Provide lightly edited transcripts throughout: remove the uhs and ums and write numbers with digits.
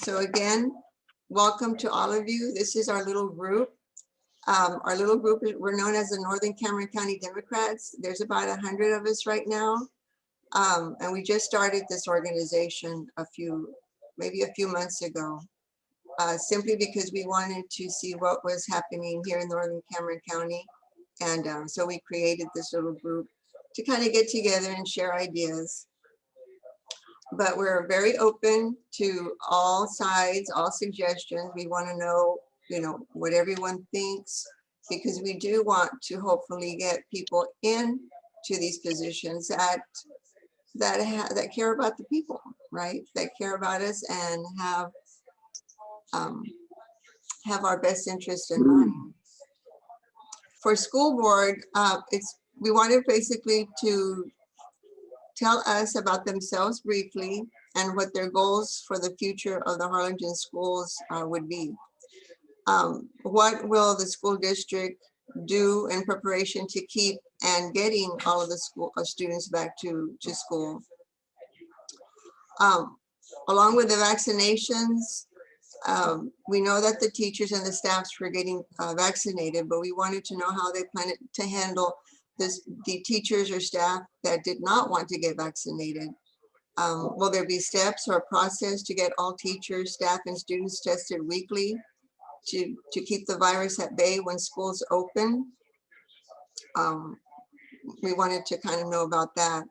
So again, welcome to all of you. This is our little group. Our little group, we're known as the Northern Cameron County Democrats. There's about 100 of us right now. And we just started this organization maybe a few months ago, simply because we wanted to see what was happening here in Northern Cameron County. And so we created this little group to kind of get together and share ideas. But we're very open to all sides, all suggestions. We want to know, what everyone thinks, because we do want to hopefully get people in to these positions that care about the people, right? That care about us and have our best interest in mind. For school board, we wanted basically to tell us about themselves briefly and what their goals for the future of the Harlingen schools would be. What will the school district do in preparation to keep and getting all of the students back to school? Along with the vaccinations, we know that the teachers and the staffs were getting vaccinated, but we wanted to know how they plan to handle the teachers or staff that did not want to get vaccinated. Will there be steps or a process to get all teachers, staff, and students tested weekly to keep the virus at bay when schools open? We wanted to kind of know about that.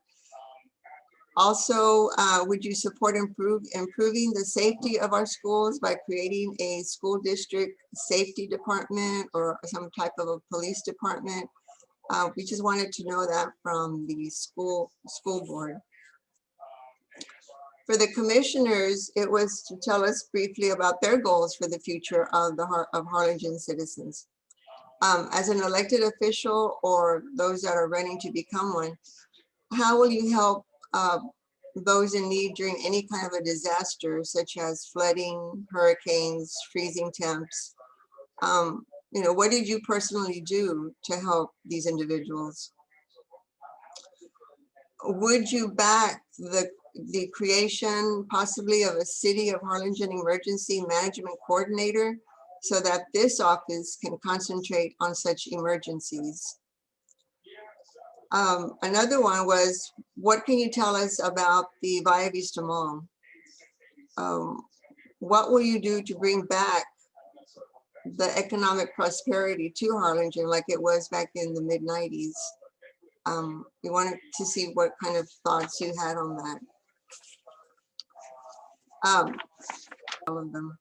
Also, would you support improving the safety of our schools by creating a school district safety department or some type of a police department? We just wanted to know that from the school board. For the commissioners, it was to tell us briefly about their goals for the future of Harlingen citizens. As an elected official or those that are running to become one, how will you help those in need during any kind of a disaster, such as flooding, hurricanes, freezing temps? What did you personally do to help these individuals? Would you back the creation possibly of a City of Harlingen Emergency Management Coordinator so that this office can concentrate on such emergencies? Another one was, what can you tell us about the Via Vista Mall? What will you do to bring back the economic prosperity to Harlingen like it was back in the mid-90s? We wanted to see what kind of thoughts you had on that. All of them.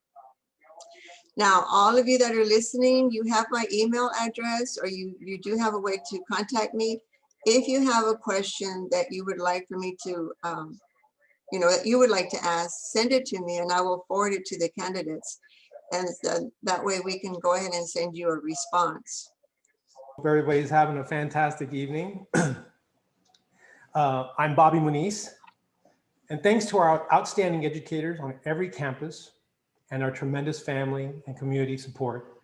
Now, all of you that are listening, you have my email address, or you do have a way to contact me. If you have a question that you would like for me to, that you would like to ask, send it to me and I will forward it to the candidates. And that way we can go ahead and send you a response. Hope everybody's having a fantastic evening. I'm Bobby MUNIZ, and thanks to our outstanding educators on every campus and our tremendous family and community support,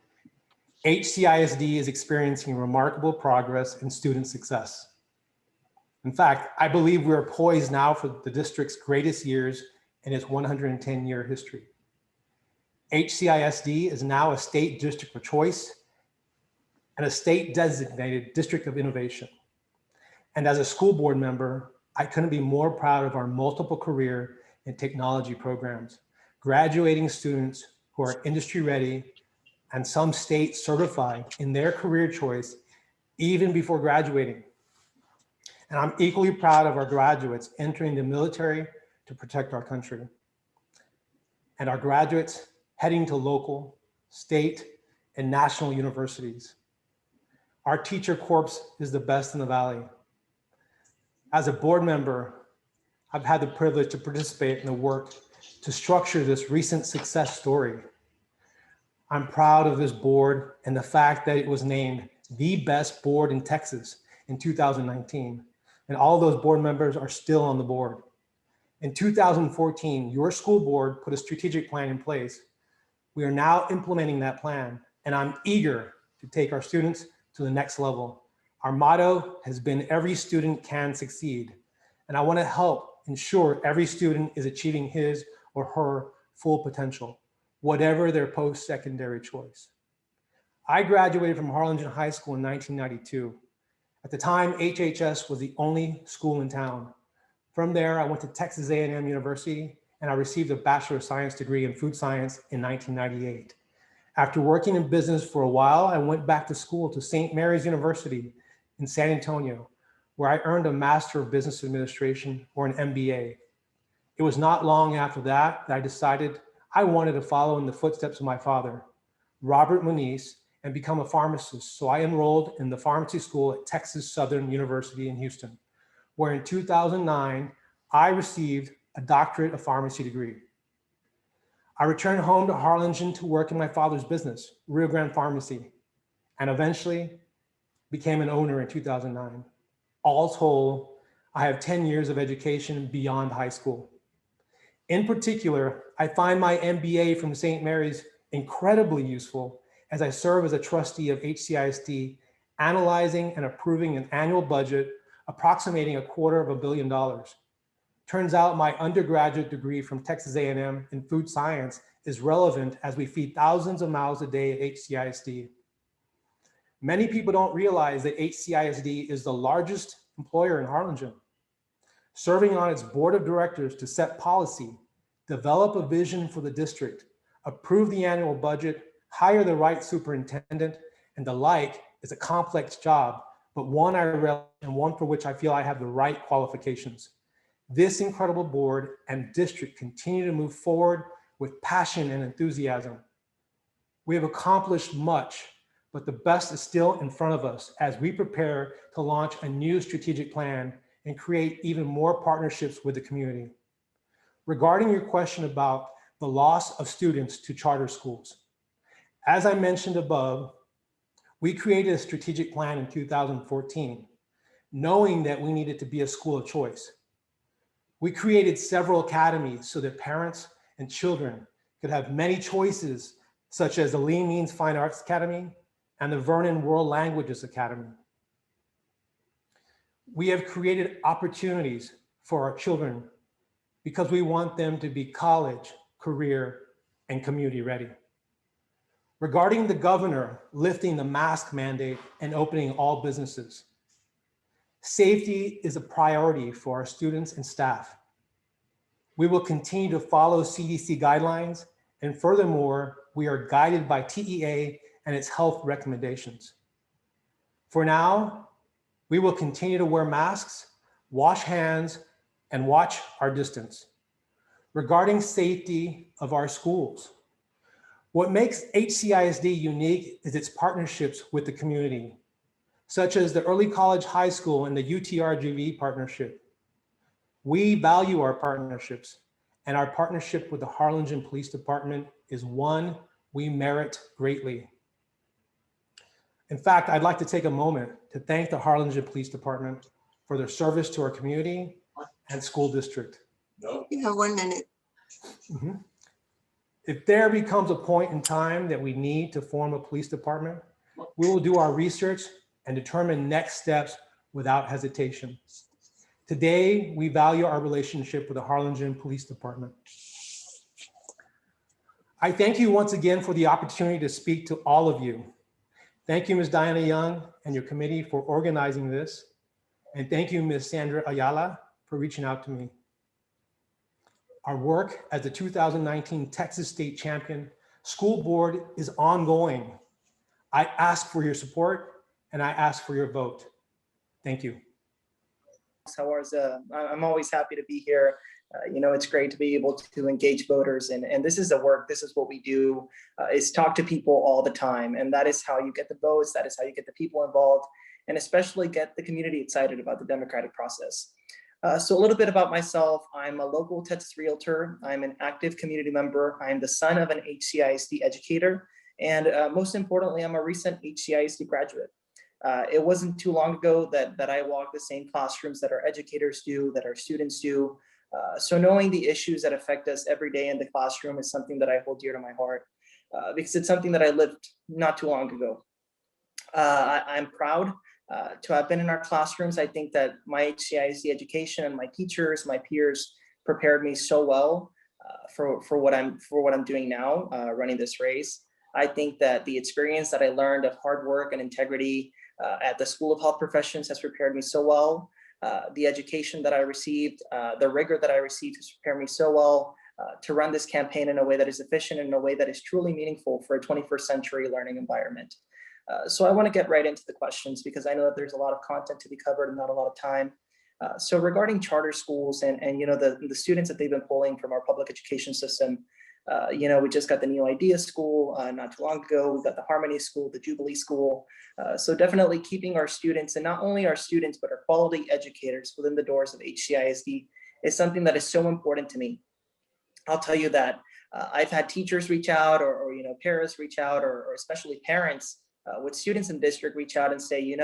HCISD is experiencing remarkable progress in student success. In fact, I believe we are poised now for the district's greatest years in its 110-year history. HCISD is now a state district of choice and a state designated district of innovation. And as a school board member, I couldn't be more proud of our multiple career and technology programs, graduating students who are industry ready and some state certified in their career choice even before graduating. And I'm equally proud of our graduates entering the military to protect our country, and our graduates heading to local, state, and national universities. Our teacher corps is the best in the Valley. As a board member, I've had the privilege to participate in the work to structure this recent success story. I'm proud of this board and the fact that it was named the best board in Texas in 2019. And all those board members are still on the board. In 2014, your school board put a strategic plan in place. We are now implementing that plan, and I'm eager to take our students to the next level. Our motto has been every student can succeed. And I want to help ensure every student is achieving his or her full potential, whatever their post-secondary choice. I graduated from Harlingen High School in 1992. At the time, HHS was the only school in town. From there, I went to Texas A&M University, and I received a Bachelor of Science degree in food science in 1998. After working in business for a while, I went back to school to St. Mary's University in San Antonio, where I earned a Master of Business Administration, or an MBA. It was not long after that I decided I wanted to follow in the footsteps of my father, Robert MUNIZ, and become a pharmacist. So I enrolled in the pharmacy school at Texas Southern University in Houston, where in 2009, I received a doctorate of pharmacy degree. I returned home to Harlingen to work in my father's business, Rio Grande Pharmacy, and eventually became an owner in 2009. All told, I have 10 years of education beyond high school. In particular, I find my MBA from St. Mary's incredibly useful as I serve as a trustee of HCISD, analyzing and approving an annual budget approximating $250 million. Turns out my undergraduate degree from Texas A&M in food science is relevant as we feed thousands of mouths a day at HCISD. Many people don't realize that HCISD is the largest employer in Harlingen, serving on its board of directors to set policy, develop a vision for the district, approve the annual budget, hire the right superintendent, and the like is a complex job, but one I relish and one for which I feel I have the right qualifications. This incredible board and district continue to move forward with passion and enthusiasm. We have accomplished much, but the best is still in front of us as we prepare to launch a new strategic plan and create even more partnerships with the community. Regarding your question about the loss of students to charter schools, as I mentioned above, we created a strategic plan in 2014, knowing that we needed to be a school of choice. We created several academies so that parents and children could have many choices, such as the Lean Means Fine Arts Academy and the Vernon World Languages Academy. We have created opportunities for our children because we want them to be college, career, and community ready. Regarding the governor lifting the mask mandate and opening all businesses, safety is a priority for our students and staff. We will continue to follow CDC guidelines, and furthermore, we are guided by TEA and its health recommendations. For now, we will continue to wear masks, wash hands, and watch our distance. Regarding safety of our schools, what makes HCISD unique is its partnerships with the community, such as the Early College High School and the UTRGV partnership. We value our partnerships, and our partnership with the Harlingen Police Department is one we merit greatly. In fact, I'd like to take a moment to thank the Harlingen Police Department for their service to our community and school district. You have 1 minute. If there becomes a point in time that we need to form a police department, we will do our research and determine next steps without hesitation. Today, we value our relationship with the Harlingen Police Department. I thank you once again for the opportunity to speak to all of you. Thank you, Ms. Diana Young and your committee for organizing this. And thank you, Ms. Sandra Ayala, for reaching out to me. Our work as the 2019 Texas State Champion School Board is ongoing. I ask for your support and I ask for your vote. Thank you. I'm always happy to be here. It's great to be able to engage voters, and this is this is what we do, is talk to people all the time, and that is how you get the votes, that is how you get the people involved, and especially get the community excited about the democratic process. So a little bit about myself. I'm a local Texas realtor. I'm an active community member. I'm the son of an HCISD educator, and most importantly, I'm a recent HCISD graduate. It wasn't too long ago that I walked the same classrooms that our educators do, that our students do. So knowing the issues that affect us every day in the classroom is something that I hold dear to my heart, because it's something that I lived not too long ago. I'm proud to have been in our classrooms. I think that my HCISD education and my teachers, my peers prepared me so well for what I'm doing now, running this race. I think that the experience that I learned of hard work and integrity at the School of Health Professions has prepared me so well. The education that I received, the rigor that I received has prepared me so well to run this campaign in a way that is efficient, in a way that is truly meaningful for a 21st century learning environment. So I want to get right into the questions because I know that there's a lot of content to be covered and not a lot of time. So regarding charter schools and the students that they've been pulling from our public education system, we just got the New Idea School not too long ago. We got the Harmony School, the Jubilee School. So definitely keeping our students, and not only our students, but our quality educators within the doors of HCISD is something that is so important to me. I'll tell you that I've had teachers reach out or PEREZ reach out, or especially parents with students in district reach out and say,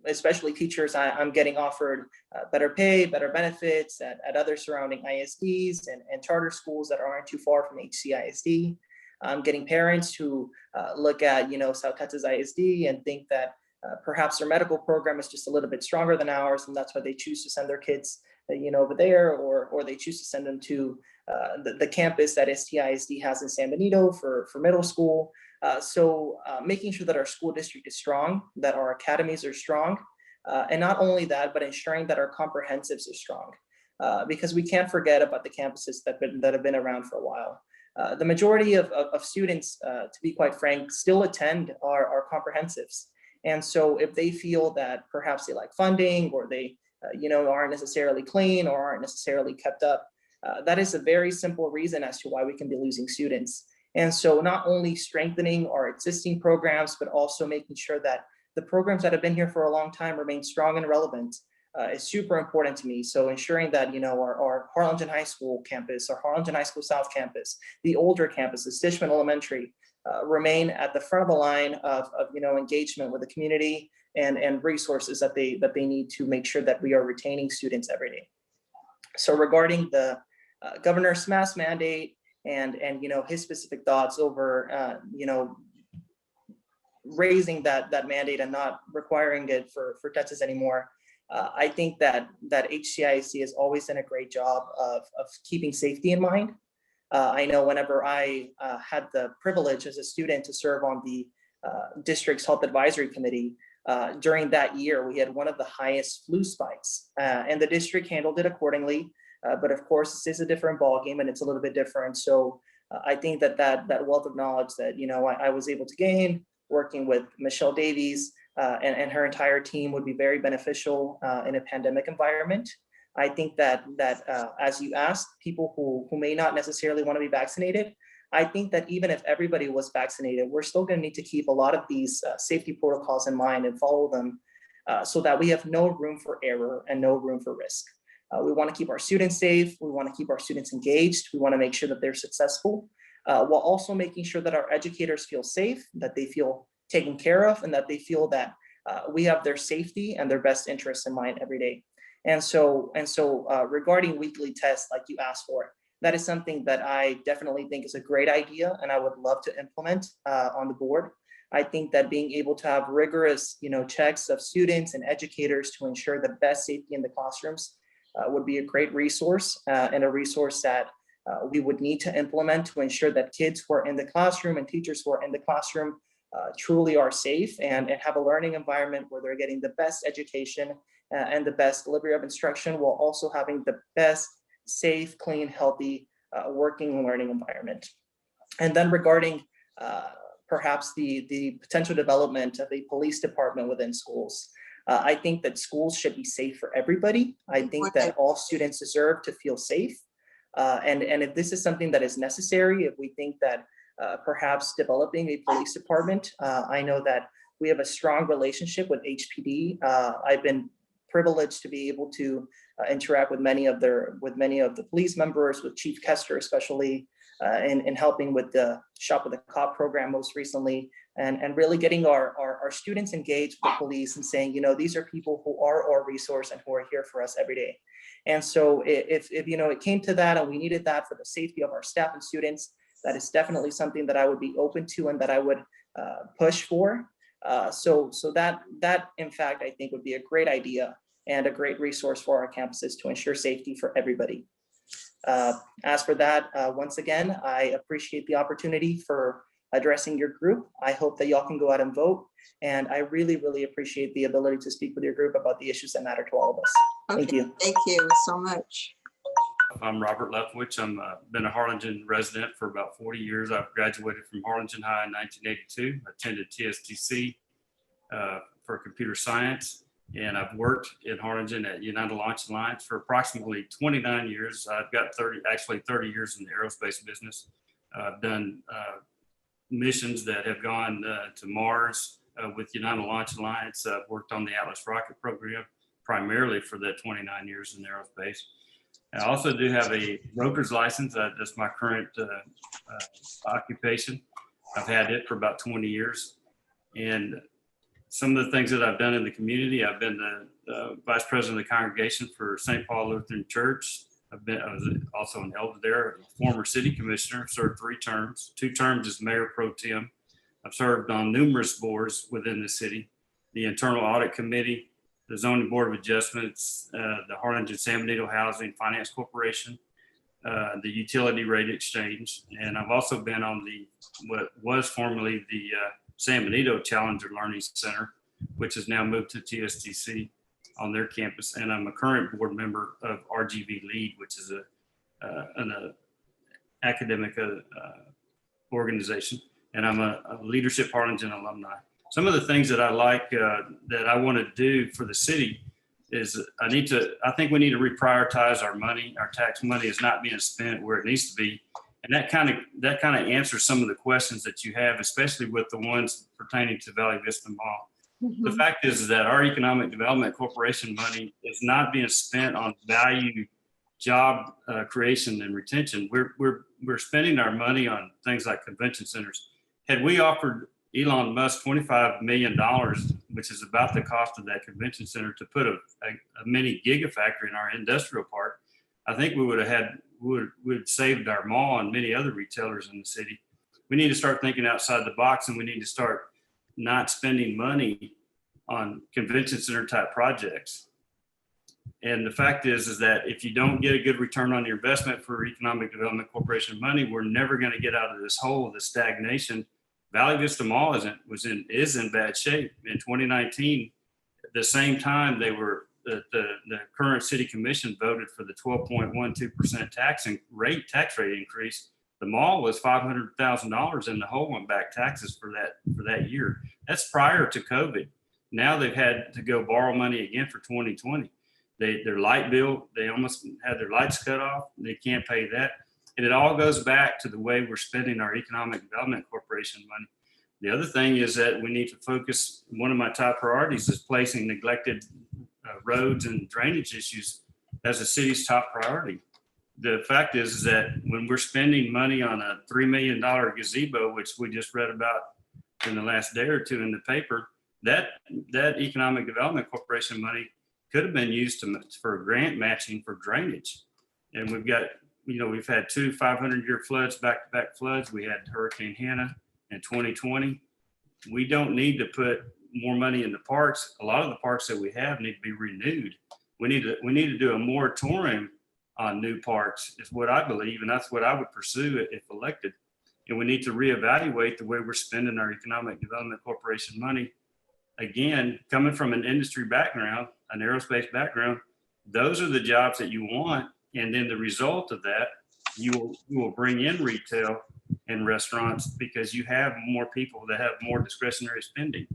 especially teachers, I'm getting offered better pay, better benefits at other surrounding ISDs and charter schools that aren't too far from HCISD. I'm getting parents who look at, South Texas ISD and think that perhaps their medical program is just a little bit stronger than ours, and that's why they choose to send their kids, over there, or they choose to send them to the campus that STISD has in San Benito for middle school. So making sure that our school district is strong, that our academies are strong, and not only that, but ensuring that our comprehensives are strong, because we can't forget about the campuses that have been around for a while. The majority of students, to be quite frank, still attend our comprehensives. And so if they feel that perhaps they lack funding, or they aren't necessarily clean or aren't necessarily kept up, that is a very simple reason as to why we can be losing students. And so not only strengthening our existing programs, but also making sure that the programs that have been here for a long time remain strong and relevant is super important to me. So ensuring that, our Harlingen High School campus, our Harlingen High School South campus, the older campuses, Stishman Elementary, remain at the front of the line of engagement with the community and resources that they need to make sure that we are retaining students every day. So regarding the governor's mask mandate and his specific thoughts over raising that mandate and not requiring it for Texas anymore, I think that HCIC has always done a great job of keeping safety in mind. I know whenever I had the privilege as a student to serve on the district's health advisory committee, during that year, we had one of the highest flu spikes, and the district handled it accordingly. But of course, this is a different ballgame and it's a little bit different. So I think that wealth of knowledge that I was able to gain working with Michelle Davies and her entire team would be very beneficial in a pandemic environment. I think that as you asked, people who may not necessarily want to be vaccinated, I think that even if everybody was vaccinated, we're still going to need to keep a lot of these safety protocols in mind and follow them so that we have no room for error and no room for risk. We want to keep our students safe. We want to keep our students engaged. We want to make sure that they're successful, while also making sure that our educators feel safe, that they feel taken care of, and that they feel that we have their safety and their best interests in mind every day. And so regarding weekly tests, like you asked for, that is something that I definitely think is a great idea, and I would love to implement on the board. I think that being able to have rigorous, checks of students and educators to ensure the best safety in the classrooms would be a great resource and a resource that we would need to implement to ensure that kids who are in the classroom and teachers who are in the classroom truly are safe and have a learning environment where they're getting the best education and the best delivery of instruction, while also having the best, safe, clean, healthy working and learning environment. And then regarding perhaps the potential development of a police department within schools, I think that schools should be safe for everybody. I think that all students deserve to feel safe. And if this is something that is necessary, if we think that perhaps developing a police department, I know that we have a strong relationship with HPD. I've been privileged to be able to interact with many of the police members, with Chief Kester especially, in helping with the Shop with a Cop program most recently, and really getting our students engaged with the police and saying, these are people who are our resource and who are here for us every day. And so if it came to that and we needed that for the safety of our staff and students, that is definitely something that I would be open to and that I would push for. So that in fact, I think would be a great idea and a great resource for our campuses to ensure safety for everybody. As for that, once again, I appreciate the opportunity for addressing your group. I hope that y'all can go out and vote. And I really, really appreciate the ability to speak with your group about the issues that matter to all of us. Thank Okay, you. thank you so much. I'm Robert Leftwich. I'm been a Harlingen resident for about 40 years. I've graduated from Harlingen High in 1982, attended TSTC for computer science, and I've worked in Harlingen at United Launch Alliance for approximately 29 years. I've got 30 years in the aerospace business. I've done missions that have gone to Mars with United Launch Alliance. I've worked on the Atlas rocket program primarily for the 29 years in aerospace. I also do have a broker's license. That's my current occupation. I've had it for about 20 years. And some of the things that I've done in the community, I've been the vice president of the congregation for St. Paul Lutheran Church. I was also an elder there, former city commissioner, served 3 terms, 2 terms as mayor pro tem. I've served on numerous boards within the city, the internal audit committee, the zoning board of adjustments, the Harlingen San Benito Housing Finance Corporation, the utility rate exchange. And I've also been on what was formerly the San Benito Challenger Learning Center, which has now moved to TSTC on their campus. And I'm a current board member of RGV LEAD, which is an academic organization. And I'm a Leadership Harlingen alumni. Some of the things that I like that I want to do for the city is I think we need to reprioritize our money. Our tax money is not being spent where it needs to be. And that kind of answers some of the questions that you have, especially with the ones pertaining to Valley Vista Mall. Mm-hmm. The fact is that our Economic Development Corporation money is not being spent on value, job creation and retention. We're spending our money on things like convention centers. Had we offered Elon Musk $25 million, which is about the cost of that convention center, to put a mini gigafactory in our industrial park, I think we would have saved our mall and many other retailers in the city. We need to start thinking outside the box, and we need to start not spending money on convention center type projects. And the fact is that if you don't get a good return on your investment for Economic Development Corporation money, we're never going to get out of this hole of the stagnation. Valley Vista Mall is in bad shape. In 2019, at the same time the current city commission voted for the 12.12% tax rate increase, the mall was $500,000 in the hole on back taxes for that year. That's prior to COVID. Now they've had to go borrow money again for 2020. Their light bill, they almost had their lights cut off. They can't pay that. And it all goes back to the way we're spending our Economic Development Corporation money. The other thing is that we need to focus, one of my top priorities is placing neglected roads and drainage issues as a city's top priority. The fact is that when we're spending money on a $3 million gazebo, which we just read about in the last day or two in the paper, that Economic Development Corporation money could have been used for grant matching for drainage. And we've had 2 500-year floods, back-to-back floods. We had Hurricane Hannah in 2020. We don't need to put more money in the parks. A lot of the parks that we have need to be renewed. We need to do a moratorium on new parks, is what I believe, and that's what I would pursue if elected. And we need to reevaluate the way we're spending our Economic Development Corporation money. Again, coming from an industry background, an aerospace background, those are the jobs that you want. And then the result of that, you will bring in retail and restaurants because you have more people that have more discretionary spending.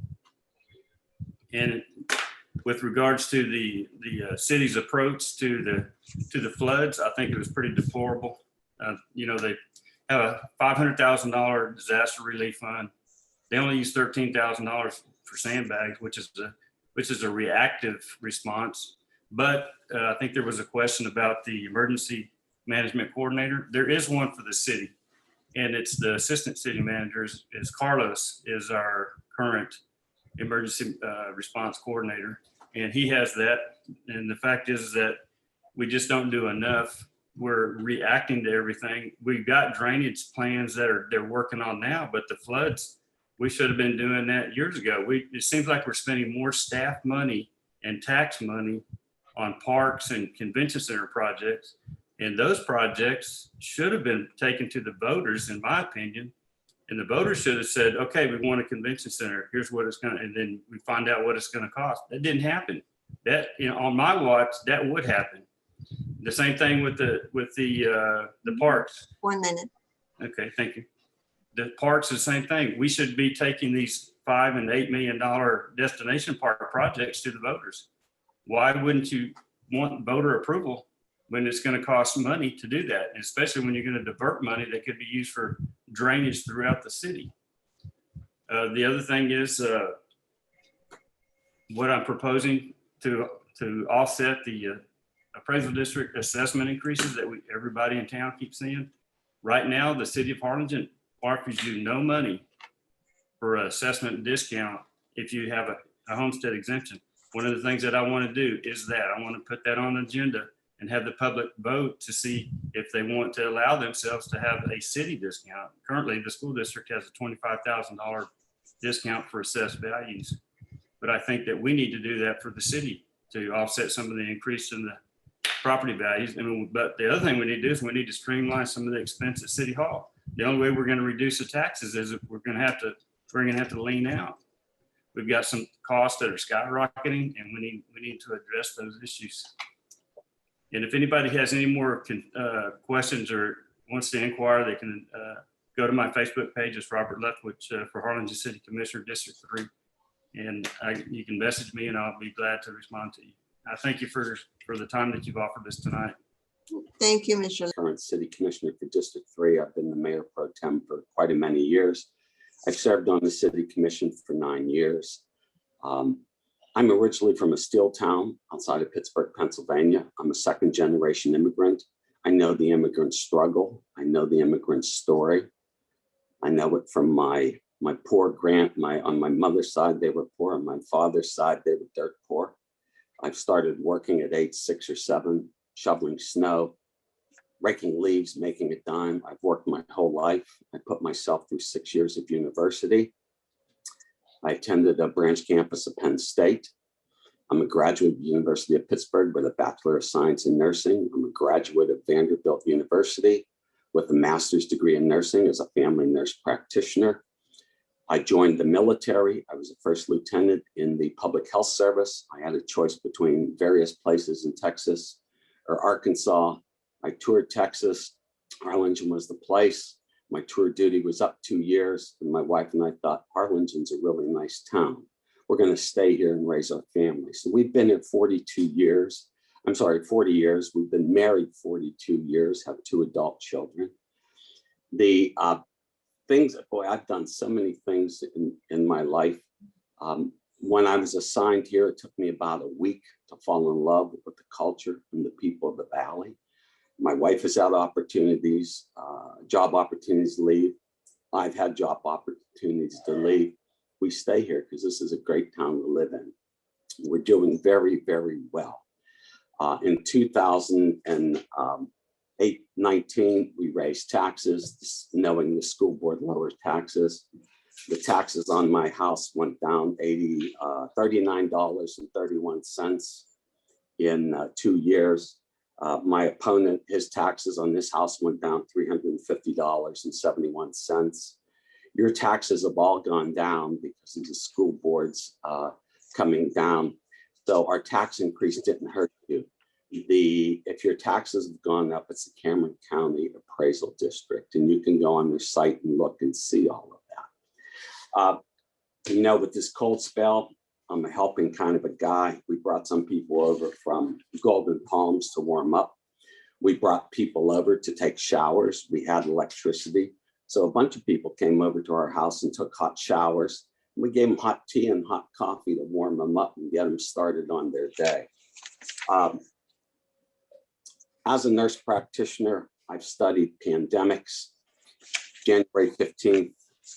And with regards to the city's approach to the floods, I think it was pretty deplorable. They have a $500,000 disaster relief fund. They only use $13,000 for sandbags, which is a reactive response. But I think there was a question about the emergency management coordinator. There is one for the city, and it's the assistant city manager is Carlos, is our current emergency response coordinator, and he has that. And the fact is that we just don't do enough. We're reacting to everything. We've got drainage plans that they're working on now, but the floods, we should have been doing that years ago. It seems like we're spending more staff money and tax money on parks and convention center projects And those projects should have been taken to the voters, in my opinion. And the voters should have said, okay, we want a convention center. Here's what it's gonna, and then we find out what it's gonna cost. That didn't happen. That, you know, on my watch, that would happen. The same thing with the parks. 1 minute. Okay, thank you. The parks, the same thing. We should be taking these $5 and $8 million destination park projects to the voters. Why wouldn't you want voter approval when it's going to cost money to do that, especially when you're going to divert money that could be used for drainage throughout the city? The other thing is what I'm proposing to offset the appraisal district assessment increases that everybody in town keeps seeing. Right now, the city of Harlingen offers you no money for assessment discount if you have a homestead exemption. One of the things that I want to do is that I want to put that on the agenda and have the public vote to see if they want to allow themselves to have a city discount. Currently, the school district has a $25,000 discount for assessed values. But I think that we need to do that for the city to offset some of the increase in the property values. But the other thing we need to do is we need to streamline some of the expense at City Hall. The only way we're going to reduce the taxes is if we're going to have to lean out. We've got some costs that are skyrocketing, and we need to address those issues. And if anybody has any more questions or wants to inquire, they can go to my Facebook page. It's Robert LEFTWICH for Harlingen City Commissioner, District 3. And you can message me and I'll be glad to respond to you. I thank you for the time that you've offered us tonight. Thank you, Mr. Current city commissioner for District 3. I've been the mayor pro tem for quite a many years. I've served on the city commission for 9 years. I'm originally from a steel town outside of Pittsburgh, Pennsylvania. I'm a second generation immigrant. I know the immigrant struggle. I know the immigrant story. I know it from my poor on my mother's side, they were poor. On my father's side, they were dirt poor. I've started working at age 6 or 7, shoveling snow, raking leaves, making a dime. I've worked my whole life. I put myself through 6 years of university. I attended a branch campus of Penn State. I'm a graduate of the University of Pittsburgh with a Bachelor of Science in Nursing. I'm a graduate of Vanderbilt University with a master's degree in nursing as a family nurse practitioner. I joined the military. I was a first lieutenant in the public health service. I had a choice between various places in Texas or Arkansas. I toured Texas. Harlingen was the place. My tour duty was up 2 years, and my wife and I thought Harlingen's a really nice town. We're going to stay here and raise our family. So we've been here 40 years. We've been married 42 years, have 2 adult children. The things, boy, I've done so many things in my life. When I was assigned here, it took me about a week to fall in love with the culture and the people of the Valley. My wife has had opportunities, job opportunities to leave. I've had job opportunities to leave. We stay here because this is a great town to live in. We're doing very, very well. In 2019, we raised taxes, knowing the school board lowers taxes. The taxes on my house went down $39.31 in 2 years. My opponent, his taxes on this house went down $350.71. Your taxes have all gone down because of the school boards coming down. So our tax increase didn't hurt you. If your taxes have gone up, it's the Cameron County Appraisal District, and you can go on their site and look and see all of that. You know, with this cold spell, I'm a helping kind of a guy. We brought some people over from Golden Palms to warm up. We brought people over to take showers. We had electricity. So a bunch of people came over to our house and took hot showers. We gave them hot tea and hot coffee to warm them up and get them started on their day. As a nurse practitioner, I've studied pandemics. January 15th,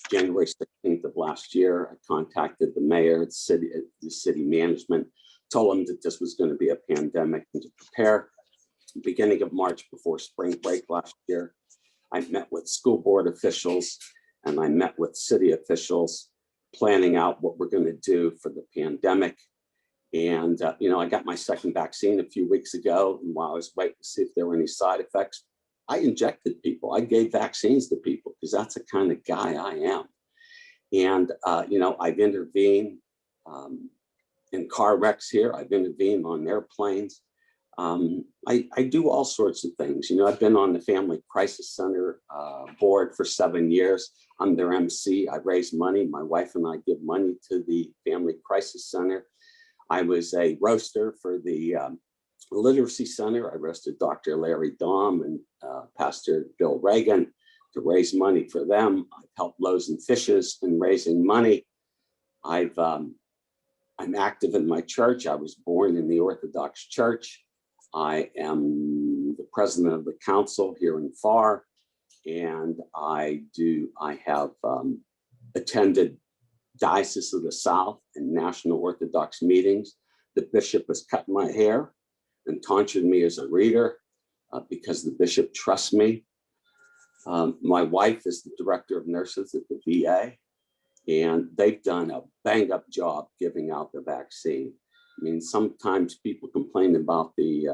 January 16th of last year, I contacted the mayor, the city management, told them that this was going to be a pandemic and to prepare. Beginning of March, before spring break last year, I met with school board officials and I met with city officials, planning out what we're going to do for the pandemic. And, I got my second vaccine a few weeks ago. And while I was waiting to see if there were any side effects, I injected people. I gave vaccines to people because that's the kind of guy I am. And, I've intervened in car wrecks here. I've intervened on airplanes. I do all sorts of things. I've been on the Family Crisis Center board for 7 years. I'm their MC. I raise money. My wife and I give money to the Family Crisis Center. I was a roaster for the Literacy Center. I roasted Dr. Larry Dahm and Pastor Bill Reagan to raise money for them. I've helped Loaves and Fishes in raising money. I'm active in my church. I was born in the Orthodox Church. I am the president of the council here in FAR, and I have attended Diocese of the South and National Orthodox meetings. The bishop has cut my hair and tonsured me as a reader because the bishop trusts me. My wife is the director of nurses at the VA, and they've done a bang-up job giving out the vaccine. I mean, sometimes people complain about the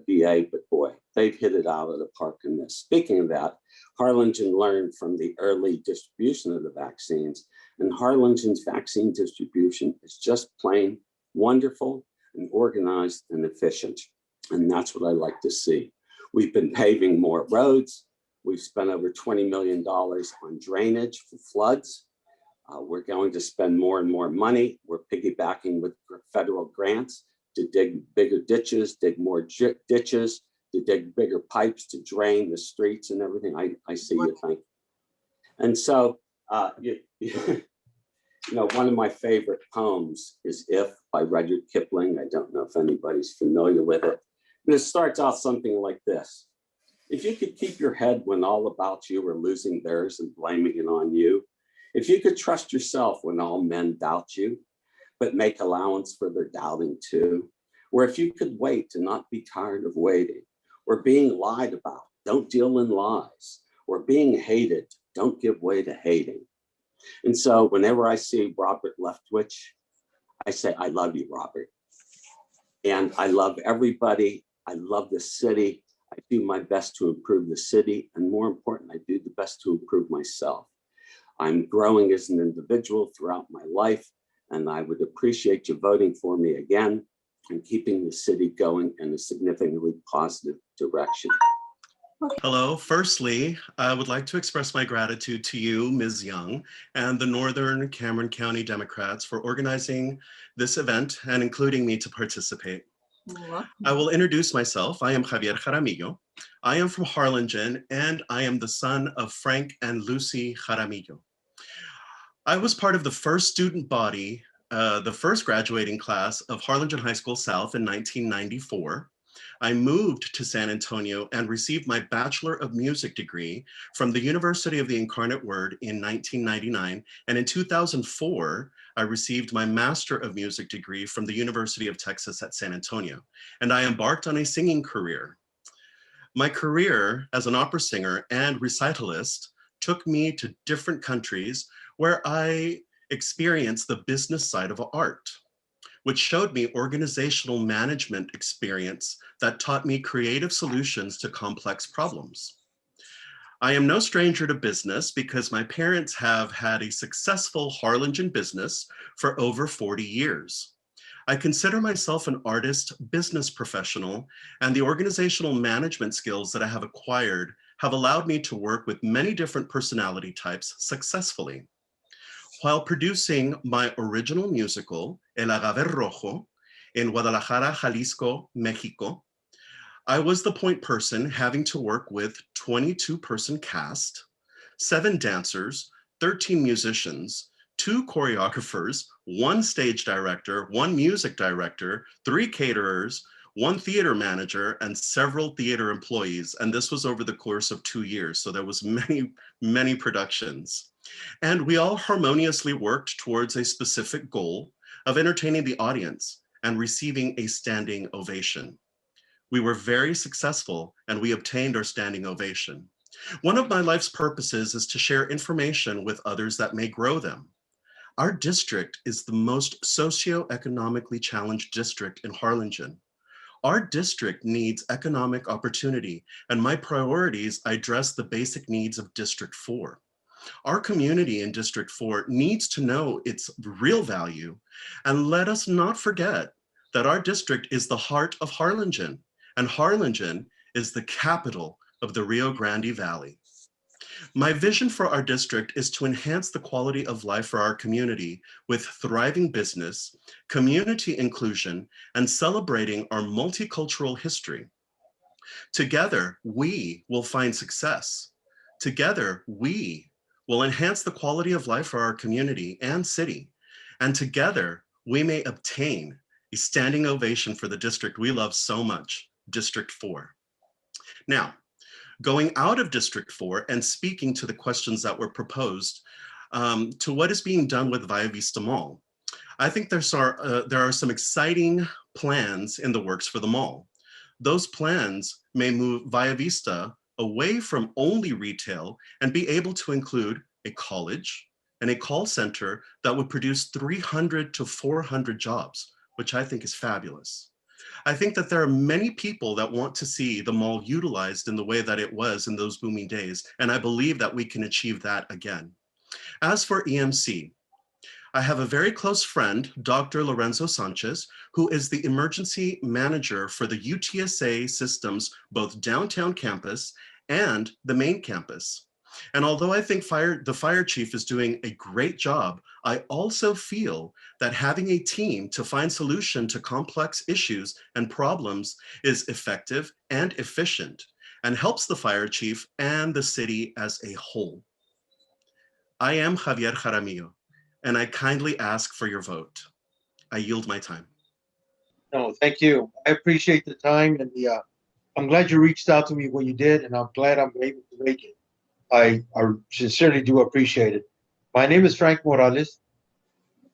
VA, but boy, they've hit it out of the park in this. Speaking of that, Harlingen learned from the early distribution of the vaccines, and Harlingen's vaccine distribution is just plain wonderful and organized and efficient. And that's what I like to see. We've been paving more roads. We've spent over $20 million on drainage for floods. We're going to spend more and more money. We're piggybacking with federal grants to dig bigger ditches, dig more ditches, to dig bigger pipes to drain the streets and everything. I see you think. And so, one of my favorite poems is If by Rudyard Kipling. I don't know if anybody's familiar with it, but it starts out something like this. If you could keep your head when all about you are losing theirs and blaming it on you, if you could trust yourself when all men doubt you, but make allowance for their doubting too, or if you could wait and not be tired of waiting, or being lied about, don't deal in lies, or being hated, don't give way to hating. And so whenever I see Robert Leftwich, I say, I love you, Robert. And I love everybody. I love the city. I do my best to improve the city. And more important, I do the best to improve myself. I'm growing as an individual throughout my life, and I would appreciate you voting for me again and keeping the city going in a significantly positive direction. Hello. Firstly, I would like to express my gratitude to you, Ms. Young, and the Northern Cameron County Democrats for organizing this event and including me to participate. I will introduce myself. I am Javier Jaramillo. I am from Harlingen, and I am the son of Frank and Lucy Jaramillo. I was part of the first student body, the first graduating class of Harlingen High School South in 1994. I moved to San Antonio and received my Bachelor of Music degree from the University of the Incarnate Word in 1999. And in 2004, I received my Master of Music degree from the University of Texas at San Antonio. And I embarked on a singing career. My career as an opera singer and recitalist took me to different countries where I experienced the business side of art, which showed me organizational management experience that taught me creative solutions to complex problems. I am no stranger to business because my parents have had a successful Harlingen business for over 40 years. I consider myself an artist, business professional, and the organizational management skills that I have acquired have allowed me to work with many different personality types successfully. While producing my original musical, El AGUILAR Rojo, in Guadalajara, Jalisco, Mexico, I was the point person having to work with 22-person cast, 7 dancers, 13 musicians, 2 choreographers, 1 stage director, 1 music director, 3 caterers, 1 theater manager, and several theater employees. And this was over the course of 2 years. So there was many productions. And we all harmoniously worked towards a specific goal of entertaining the audience and receiving a standing ovation. We were very successful and we obtained our standing ovation. One of my life's purposes is to share information with others that may grow them. Our district is the most socioeconomically challenged district in Harlingen. Our district needs economic opportunity, and my priorities address the basic needs of District 4. Our community in District 4 needs to know its real value, and let us not forget that our district is the heart of Harlingen, and Harlingen is the capital of the Rio Grande Valley. My vision for our district is to enhance the quality of life for our community with thriving business, community inclusion, and celebrating our multicultural history. Together, we will find success. Together, we will enhance the quality of life for our community and city. And together, we may obtain a standing ovation for the district we love so much, District 4. Now, going out of District 4 and speaking to the questions that were proposed to what is being done with Via Vista Mall. I think there are some exciting plans in the works for the mall. Those plans may move Via Vista away from only retail and be able to include a college and a call center that would produce 300 to 400 jobs, which I think is fabulous. I think that there are many people that want to see the mall utilized in the way that it was in those booming days, and I believe that we can achieve that again. As for EMC, I have a very close friend, Dr. Lorenzo Sanchez, who is the emergency manager for the UTSA systems, both downtown campus and the main campus. And although I think the fire chief is doing a great job, I also feel that having a team to find solution to complex issues and problems is effective and efficient and helps the fire chief and the city as a whole. I am Javier Jaramillo, and I kindly ask for your vote. I yield my time. No, thank you. I appreciate the time, and I'm glad you reached out to me when you did, and I'm glad I'm able to make it. I sincerely do appreciate it. My name is Frank Morales.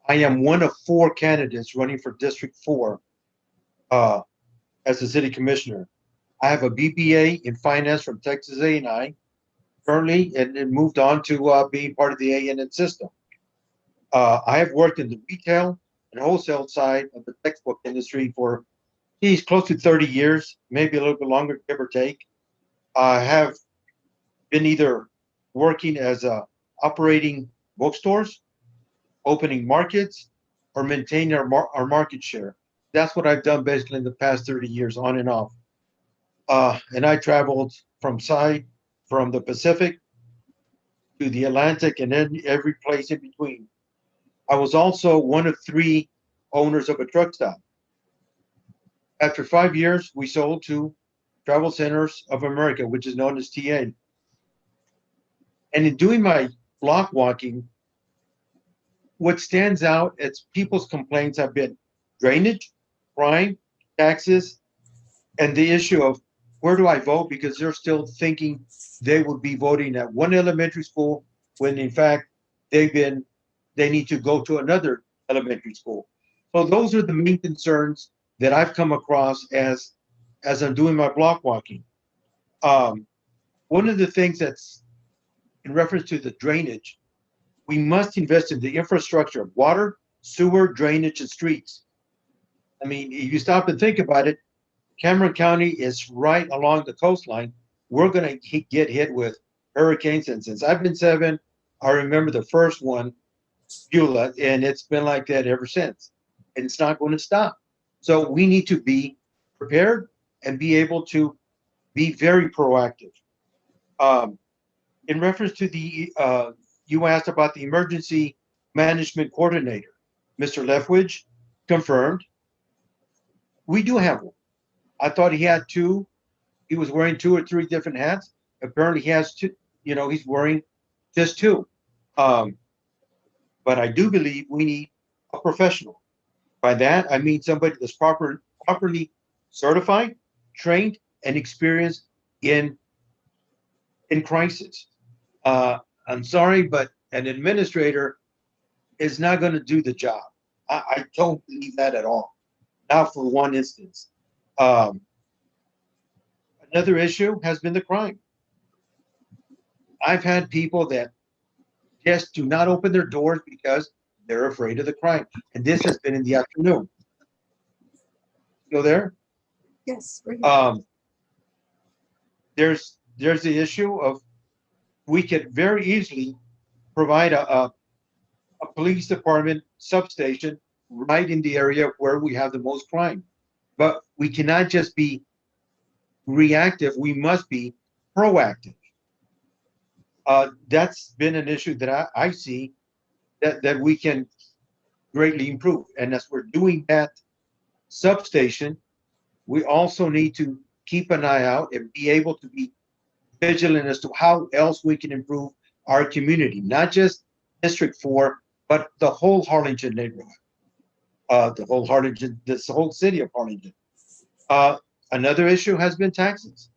I am one of 4 candidates running for District 4 as the city commissioner. I have a BBA in finance from Texas A&I currently, and moved on to being part of the A&N system. I have worked in the retail and wholesale side of the textbook industry for close to 30 years, maybe a little bit longer, give or take. I have been either working as operating bookstores, opening markets, or maintaining our market share. That's what I've done basically in the past 30 years, on and off. And I traveled from the Pacific to the Atlantic, and then every place in between. I was also one of 3 owners of a truck stop. After 5 years, we sold to Travel Centers of America, which is known as TA. And in doing my block walking, what stands out as people's complaints have been drainage, crime, taxes, and the issue of where do I vote, because they're still thinking they would be voting at one elementary school when in fact they need to go to another elementary school. So those are the main concerns that I've come across as I'm doing my block walking. One of the things that's in reference to the drainage, we must invest in the infrastructure of water, sewer, drainage, and streets. I mean, if you stop and think about it, Cameron County is right along the coastline. We're going to get hit with hurricanes, and since I've been 7, I remember the first one, Beulah, and it's been like that ever since. And it's not going to stop. So we need to be prepared and be able to be very proactive. In reference to the, you asked about the emergency management coordinator, Mr. Leftwich confirmed. We do have one. I thought he had 2. He was wearing 2 or 3 different hats. Apparently he has 2, he's wearing just 2. But I do believe we need a professional. By that, I mean somebody that's properly certified, trained, and experienced in crisis. I'm sorry, but an administrator is not going to do the job. I don't believe that at all. Not for one instance. Another issue has been the crime. I've had people that just do not open their doors because They're afraid of the crime. And this has been in the afternoon. Still there? Yes. We're here. There's the issue of, we could very easily provide a police department substation right in the area where we have the most crime. But we cannot just be reactive, we must be proactive. That's been an issue that I see that we can greatly improve. And as we're doing that substation, we also need to keep an eye out and be able to be vigilant as to how else we can improve our community, not just District 4, but the whole Harlingen neighborhood, this whole city of Harlingen. Another issue has been taxes.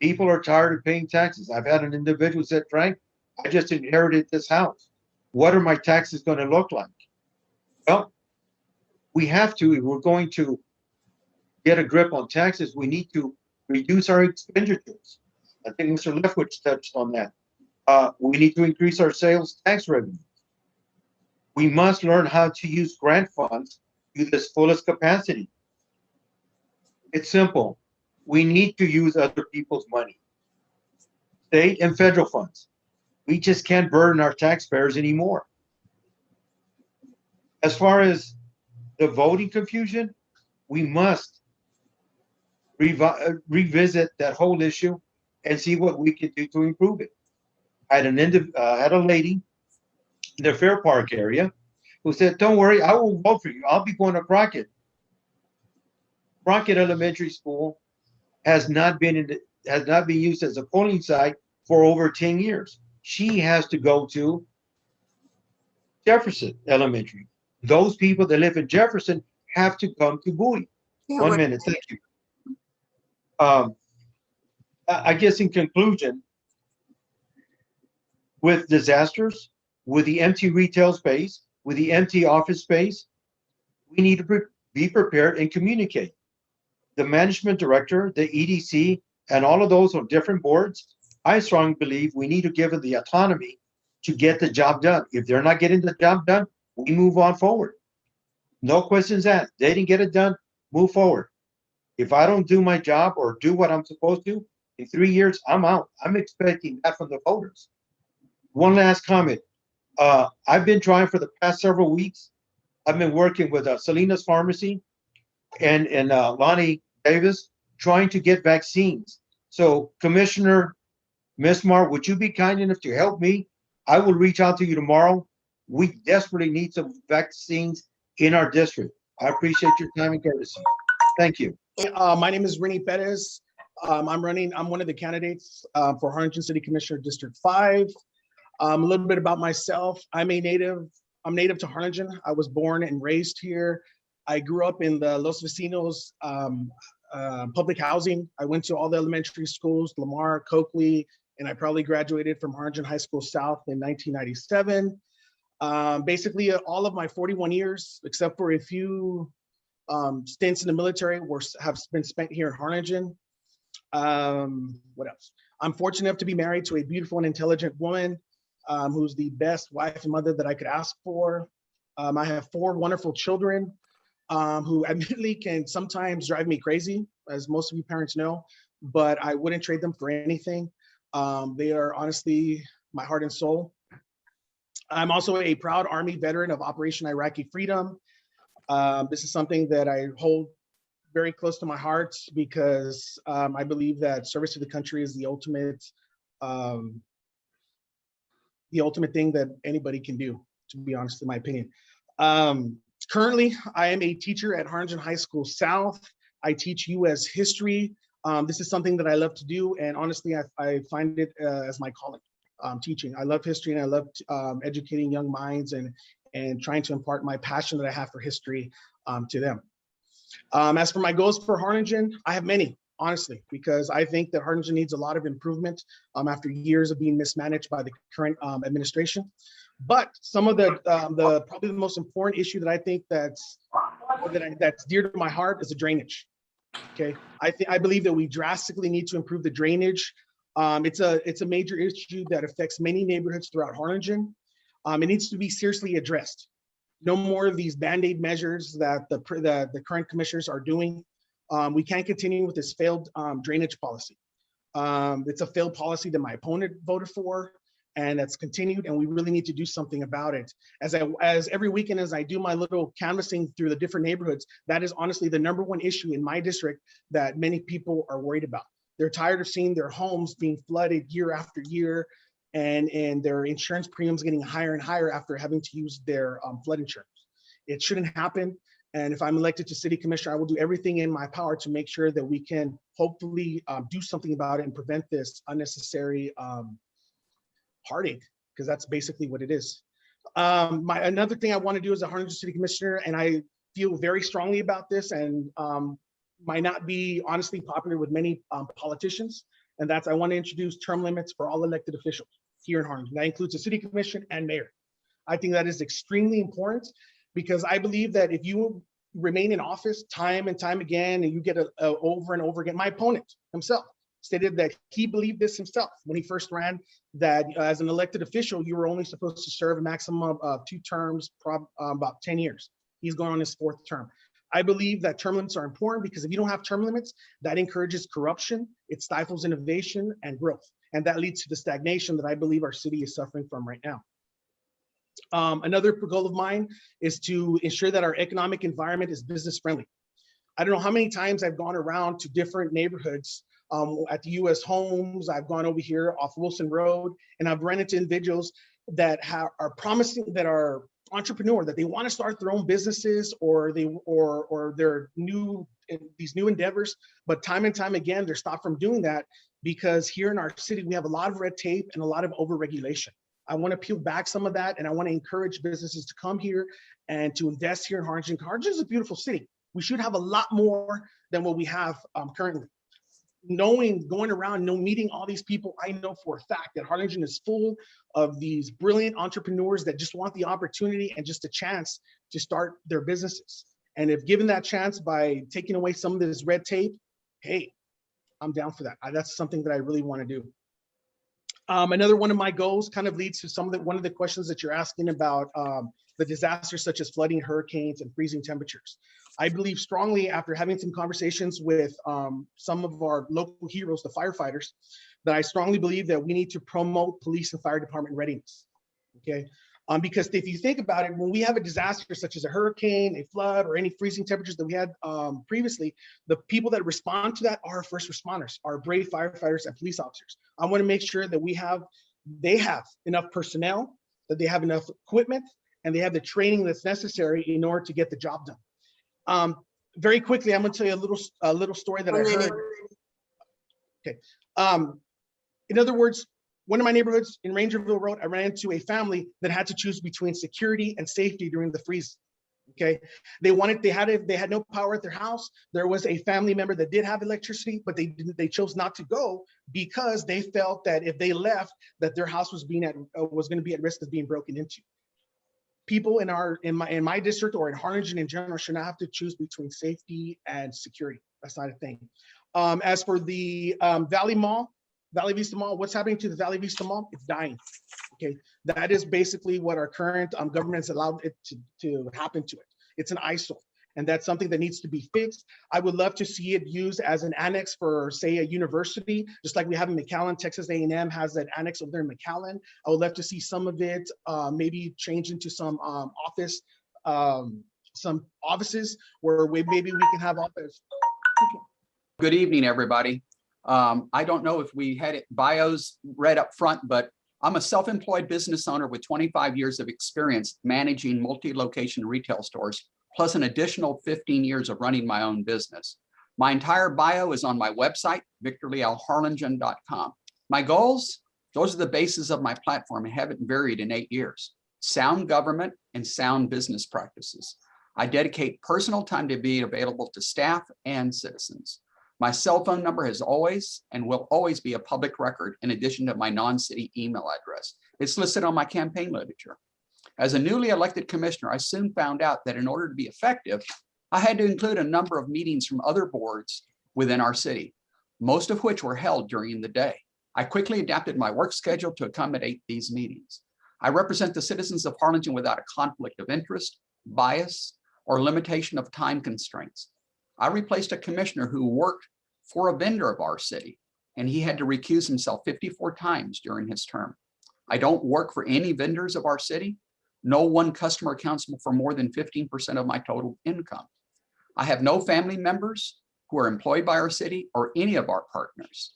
People are tired of paying taxes. I've had an individual said, Frank, I just inherited this house. What are my taxes going to look like? Well, we have to, if we're going to get a grip on taxes, we need to reduce our expenditures. I think Mr. Leftwich touched on that. We need to increase our sales tax revenue. We must learn how to use grant funds to this fullest capacity. It's simple. We need to use other people's money, state and federal funds. We just can't burden our taxpayers anymore. As far as the voting confusion, we must revisit that whole issue and see what we can do to improve it. I had a lady in the Fair Park area who said, don't worry, I will vote for you. I'll be going to Crockett. Crockett Elementary School has not been used as a polling site for over 10 years. She has to go to Jefferson Elementary. Those people that live in Jefferson have to come to Bowie. Yeah, 1 minute, thank you. I guess in conclusion, with disasters, with the empty retail space, with the empty office space, we need to be prepared and communicate. The management director, the EDC, and all of those on different boards, I strongly believe we need to give them the autonomy to get the job done. If they're not getting the job done, we move on forward. No questions asked. They didn't get it done, move forward. If I don't do my job or do what I'm supposed to, in 3 years, I'm out. I'm expecting that from the voters. One last comment. I've been trying for the past several weeks. I've been working with Selena's Pharmacy and Lonnie Davis trying to get vaccines. So Commissioner MEZMER, would you be kind enough to help me? I will reach out to you tomorrow. We desperately need some vaccines in our district. I appreciate your time and courtesy. Thank you. My name is RENEE Perez. I'm one of the candidates for Harlingen City Commissioner District 5. A little bit about myself. I'm native to Harlingen. I was born and raised here. I grew up in the Los Vecinos public housing. I went to all the elementary schools, Lamar, Coakley, and I probably graduated from Harlingen High School South in 1997. Basically, all of my 41 years, except for a few stints in the military, have been spent here in Harlingen. What else? I'm fortunate enough to be married to a beautiful and intelligent woman who's the best wife and mother that I could ask for. I have 4 wonderful children who admittedly can sometimes drive me crazy, as most of you parents know, but I wouldn't trade them for anything. They are honestly my heart and soul. I'm also a proud Army veteran of Operation Iraqi Freedom. This is something that I hold very close to my heart because I believe that service to the country is the ultimate thing that anybody can do, to be honest, in my opinion. Currently, I am a teacher at Harlingen High School South. I teach U.S. history. This is something that I love to do, and honestly, I find it as my calling, teaching. I love history, and I love educating young minds and trying to impart my passion that I have for history to them. As for my goals for Harlingen, I have many, honestly, because I think that Harlingen needs a lot of improvement after years of being mismanaged by the current administration. But some of the probably the most important issue that I think that's dear to my heart is the drainage. Okay, I believe that we drastically need to improve the drainage. It's a major issue that affects many neighborhoods throughout Harlingen. It needs to be seriously addressed. No more of these Band-Aid measures that the current commissioners are doing. We can't continue with this failed drainage policy. It's a failed policy that my opponent voted for, and that's continued, and we really need to do something about it. As every weekend, as I do my little canvassing through the different neighborhoods, that is honestly the #1 issue in my district that many people are worried about. They're tired of seeing their homes being flooded year after year, and their insurance premiums getting higher and higher after having to use their flood insurance. It shouldn't happen. And if I'm elected to city commissioner, I will do everything in my power to make sure that we can hopefully do something about it and prevent this unnecessary heartache, because that's basically what it is. Another thing I want to do as a Harlingen City Commissioner, and I feel very strongly about this, and might not be honestly popular with many politicians, and that's I want to introduce term limits for all elected officials here in Harlingen. That includes the city commission and mayor. I think that is extremely important, because I believe that if you remain in office time and time again, and you get over and over again, my opponent himself stated that he believed this himself when he first ran, that as an elected official, you were only supposed to serve a maximum of 2 terms, about 10 years. He's going on his 4th term. I believe that term limits are important, because if you don't have term limits, that encourages corruption, it stifles innovation and growth. And that leads to the stagnation that I believe our city is suffering from right now. Another goal of mine is to ensure that our economic environment is business friendly. I don't know how many times I've gone around to different neighborhoods at the US Homes. I've gone over here off Wilson Road, and I've run into individuals that are promising, that are entrepreneur, that they want to start their own businesses, or they're these new endeavors, but time and time again, they're stopped from doing that because here in our city, we have a lot of red tape and a lot of overregulation. I want to peel back some of that, and I want to encourage businesses to come here and to invest here in Harlingen. Harlingen is a beautiful city. We should have a lot more than what we have currently. Going around, meeting all these people, I know for a fact that Harlingen is full of these brilliant entrepreneurs that just want the opportunity and just a chance to start their businesses. And if given that chance by taking away some of this red tape, hey, I'm down for that. That's something that I really want to do. Another one of my goals kind of leads to one of the questions that you're asking about the disasters such as flooding, hurricanes, and freezing temperatures. I believe strongly, after having some conversations with some of our local heroes, the firefighters, that I strongly believe that we need to promote police and fire department readiness. Okay, because if you think about it, when we have a disaster such as a hurricane, a flood, or any freezing temperatures that we had previously, the people that respond to that are our first responders, our brave firefighters and police officers. I want to make sure that they have enough personnel, that they have enough equipment, and they have the training that's necessary in order to get the job done. Very quickly, I'm going to tell you a little story that I heard. Okay. In other words, one of my neighborhoods in Rangerville Road, I ran into a family that had to choose between security and safety during the freeze. Okay, they had no power at their house. There was a family member that did have electricity, but they chose not to go because they felt that if they left, that their house was going to be at risk of being broken into. People in my district or in Harlingen in general should not have to choose between safety and security. That's not a thing. As for the Valley Vista Mall, what's happening to the Valley Vista Mall? It's dying. Okay, that is basically what our current government's allowed it to happen to it. It's an eyesore, and that's something that needs to be fixed. I would love to see it used as an annex for, say, a university, just like we have in McAllen. Texas A&M has that annex over there in McAllen. I would love to see some of it maybe change into some offices where maybe we can have office. Good evening, everybody. I don't know if we had bios read up front, but I'm a self-employed business owner with 25 years of experience managing multi-location retail stores, plus an additional 15 years of running my own business. My entire bio is on my website, victorlealharlingen.com. My goals, those are the bases of my platform and haven't varied in 8 years. Sound government and sound business practices. I dedicate personal time to be available to staff and citizens. My cell phone number has always and will always be a public record in addition to my non-city email address. It's listed on my campaign literature. As a newly elected commissioner, I soon found out that in order to be effective, I had to include a number of meetings from other boards within our city, most of which were held during the day. I quickly adapted my work schedule to accommodate these meetings. I represent the citizens of Harlingen without a conflict of interest bias, or limitation of time constraints. I replaced a commissioner who worked for a vendor of our city, and he had to recuse himself 54 times during his term. I don't work for any vendors of our city. No one customer accounts for more than 15% of my total income. I have no family members who are employed by our city or any of our partners,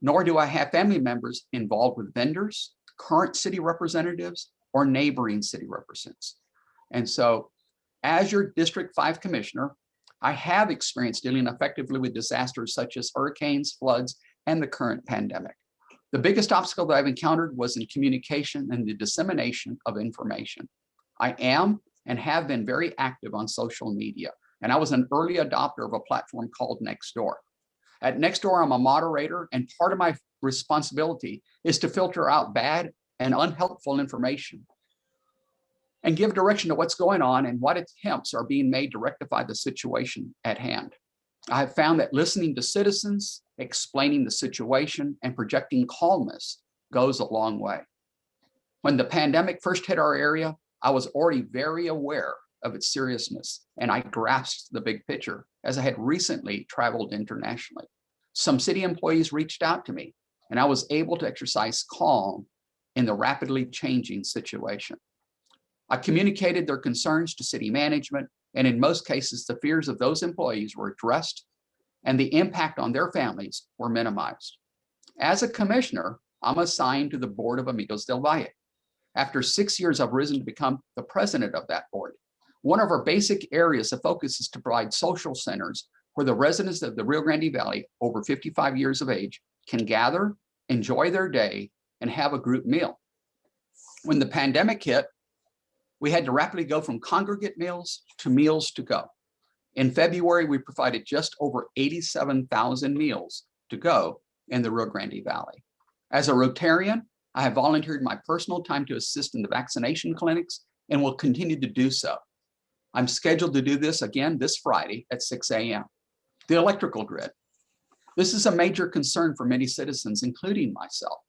nor do I have family members involved with vendors, current city representatives, or neighboring city representatives. And so as your District 5 Commissioner, I have experience dealing effectively with disasters such as hurricanes, floods, and the current pandemic. The biggest obstacle that I've encountered was in communication and the dissemination of information. I am and have been very active on social media, and I was an early adopter of a platform called Nextdoor. At Nextdoor, I'm a moderator, and part of my responsibility is to filter out bad and unhelpful information and give direction to what's going on and what attempts are being made to rectify the situation at hand. I have found that listening to citizens, explaining the situation, and projecting calmness goes a long way. When the pandemic first hit our area, I was already very aware of its seriousness, and I grasped the big picture as I had recently traveled internationally. Some city employees reached out to me, and I was able to exercise calm in the rapidly changing situation. I communicated their concerns to city management, and in most cases, the fears of those employees were addressed and the impact on their families were minimized. As a commissioner, I'm assigned to the board of Amigos del Valle. After 6 years, I've risen to become the president of that board. One of our basic areas of focus is to provide social centers where the residents of the Rio Grande Valley over 55 years of age can gather, enjoy their day, and have a group meal. When the pandemic hit, we had to rapidly go from congregate meals to go. In February, we provided just over 87,000 meals to go in the Rio Grande Valley. As a Rotarian, I have volunteered my personal time to assist in the vaccination clinics and will continue to do so. I'm scheduled to do this again this Friday at 6 a.m. The electrical grid. This is a major concern for many citizens, including myself.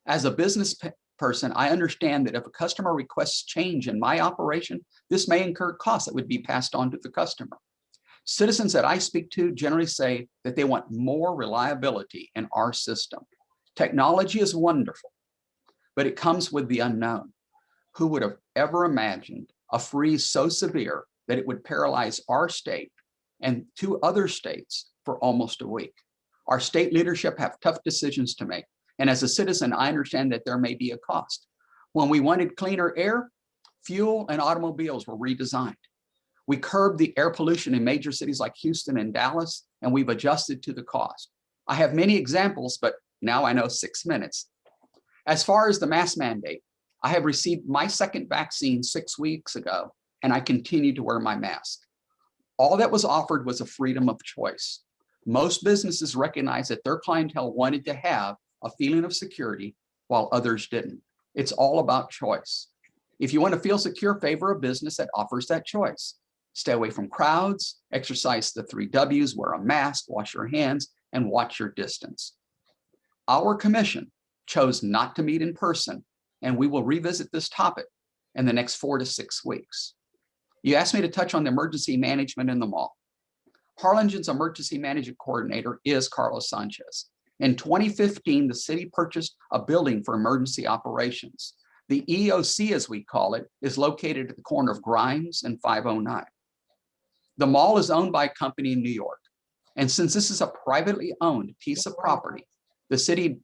As a business person, I understand that if a customer requests change in my operation, this may incur costs that would be passed on to the customer. Citizens that I speak to generally say that they want more reliability in our system. Technology is wonderful, but it comes with the unknown. Who would have ever imagined a freeze so severe that it would paralyze our state and 2 other states for almost a week? Our state leadership have tough decisions to make. And as a citizen, I understand that there may be a cost. When we wanted cleaner air, fuel and automobiles were redesigned. We curbed the air pollution in major cities like Houston and Dallas, and we've adjusted to the cost. I have many examples, but now I know 6 minutes. As far as the mask mandate, I have received my second vaccine 6 weeks ago, and I continue to wear my mask. All that was offered was a freedom of choice. Most businesses recognize that their clientele wanted to have a feeling of security while others didn't. It's all about choice. If you want to feel secure, favor a business that offers that choice. Stay away from crowds, exercise the 3 W's, wear a mask, wash your hands, and watch your distance. Our commission chose not to meet in person, and we will revisit this topic in the next 4 to 6 weeks. You asked me to touch on the emergency management in the mall. Harlingen's emergency management coordinator is Carlos Sanchez. In 2015, the city purchased a building for emergency operations. The EOC, as we call it, is located at the corner of Grimes and 509. The mall is owned by a company in New York. And since this is a privately owned piece of property, the city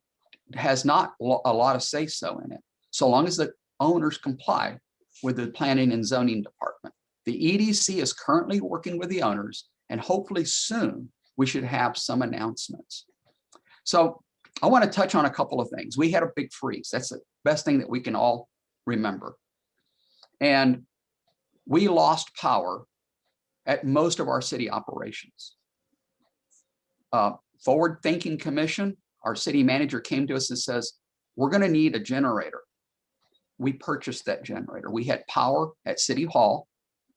has not a lot of say-so in it, so long as the owners comply with the planning and zoning department. The EDC is currently working with the owners, and hopefully soon we should have some announcements. So I want to touch on a couple of things. We had a big freeze. That's the best thing that we can all remember. And we lost power at most of our city operations. Forward-thinking commission, our city manager came to us and says, we're going to need a generator. We purchased that generator. We had power at City Hall,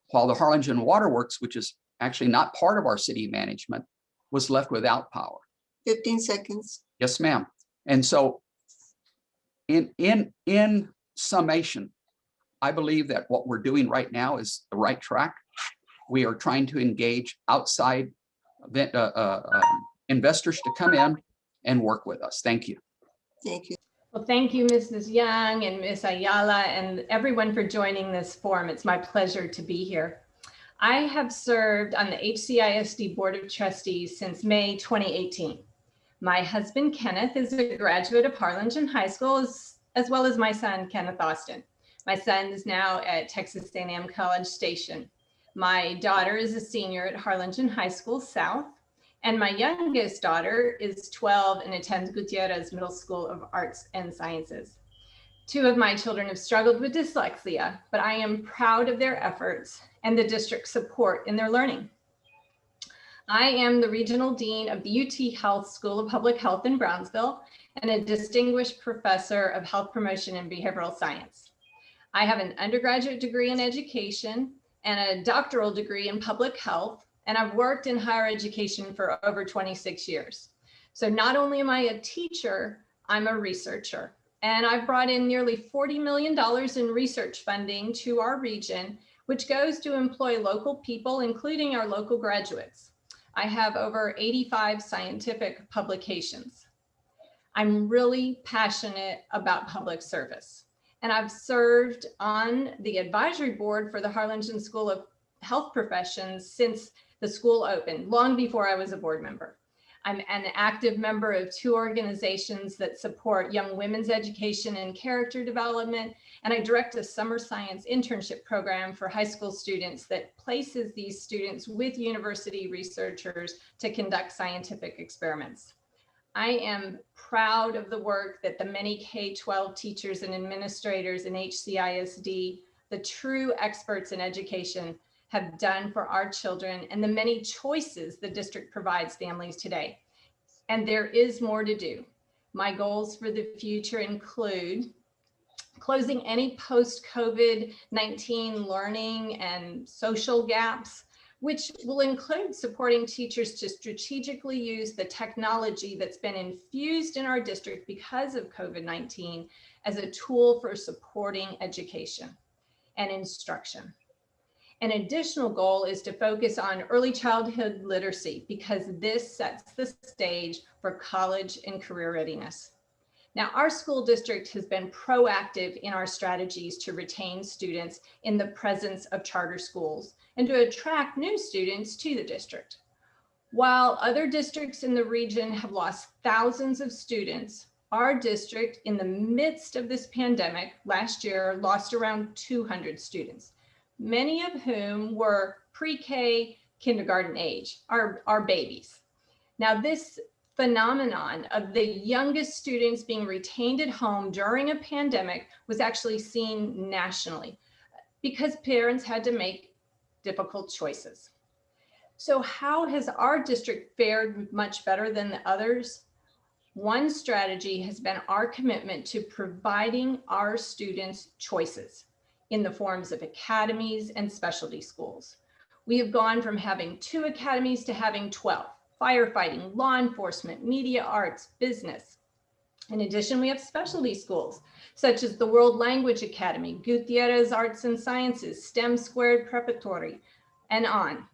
while the Harlingen Waterworks, which is actually not part of our city management, was left without power. 15 seconds. Yes, ma'am. And so in summation, I believe that what we're doing right now is the right track. We are trying to engage outside investors to come in and work with us. Thank you. Thank you. Well, thank you, Mrs. Young and Ms. Ayala and everyone for joining this forum. It's my pleasure to be here. I have served on the HCISD Board of Trustees since May 2018. My husband, Kenneth, is a graduate of Harlingen High School, as well as my son, Kenneth Austin. My son is now at Texas A&M College Station. My daughter is a senior at Harlingen High School South, and my youngest daughter is 12 and attends Gutierrez Middle School of Arts and Sciences. Two of my children have struggled with dyslexia, but I am proud of their efforts and the district's support in their learning. I am the Regional Dean of the UT Health School of Public Health in Brownsville and a Distinguished Professor of Health Promotion and Behavioral Science. I have an undergraduate degree in education and a doctoral degree in public health, and I've worked in higher education for over 26 years. So not only am I a teacher, I'm a researcher, and I've brought in nearly $40 million in research funding to our region, which goes to employ local people, including our local graduates. I have over 85 scientific publications. I'm really passionate about public service. And I've served on the advisory board for the Harlingen School of Health Professions since the school opened, long before I was a board member. I'm an active member of two organizations that support young women's education and character development, and I direct a summer science internship program for high school students that places these students with university researchers to conduct scientific experiments. I am proud of the work that the many K-12 teachers and administrators in HCISD, the true experts in education, have done for our children and the many choices the district provides families today. And there is more to do. My goals for the future include closing any post-COVID-19 learning and social gaps, which will include supporting teachers to strategically use the technology that's been infused in our district because of COVID-19 as a tool for supporting education and instruction. An additional goal is to focus on early childhood literacy because this sets the stage for college and career readiness. Now, our school district has been proactive in our strategies to retain students in the presence of charter schools and to attract new students to the district. While other districts in the region have lost thousands of students, our district in the midst of this pandemic last year lost around 200 students, many of whom were pre-K kindergarten age, our babies. Now, this phenomenon of the youngest students being retained at home during a pandemic was actually seen nationally because parents had to make difficult choices. So how has our district fared much better than the others? One strategy has been our commitment to providing our students choices in the forms of academies and specialty schools. We have gone from having 2 academies to having 12. Firefighting, law enforcement, media arts, business. In addition, we have specialty schools, such as the World Language Academy, Gutierrez Arts and Sciences, STEM Squared Preparatory, and on.